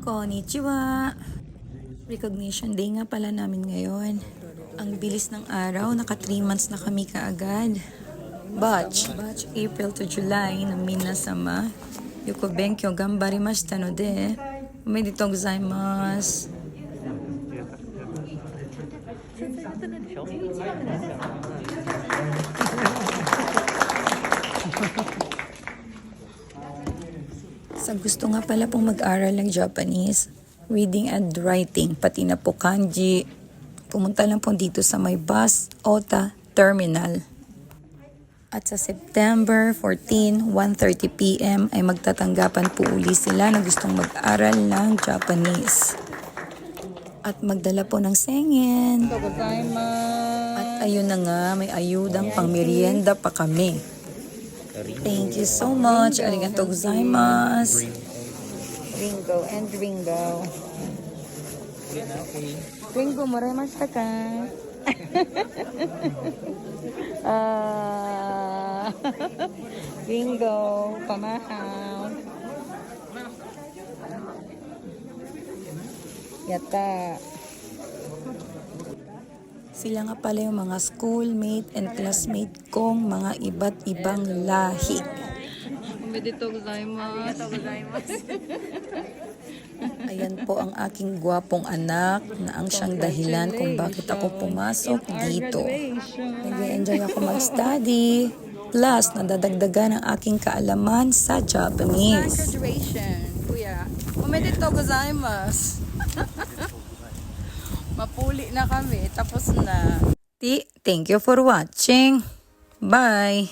Konnichiwa! Recognition Day nga pala namin ngayon. Ang bilis ng araw, naka 3 months na kami kaagad. Batch April to July na minasama. Yoko benkyo gambarimashita no de, omedetou gozaimasu. Sa gusto nga pala pong mag-aral ng Japanese, reading and writing, pati na po kanji, pumunta lang po dito sa may bus Ota Terminal. At sa September 14, 1:30 p.m. ay magtatanggapan po uli sila na gustong mag-aral ng Japanese. At magdala po ng sengin. At ayun na nga, may ayudang pang merienda pa kami. Thank you so much. Arigatou gozaimasu. Ringo and Ringo. Ringo, moraimashita ka? Ringo, pamahal. Yatta. Sila nga pala yung mga schoolmate and classmate kong mga iba't ibang lahi. Omedetou gozaimasu. Ayan po ang aking gwapong anak na ang siyang dahilan kung bakit ako pumasok dito. Nag-enjoy ako mag-study. Plus, nadadagdagan ang aking kaalaman sa Japanese. Graduation, kuya. Omedetou gozaimasu. Mapuli na kami, tapos na. Thank you for watching. Bye!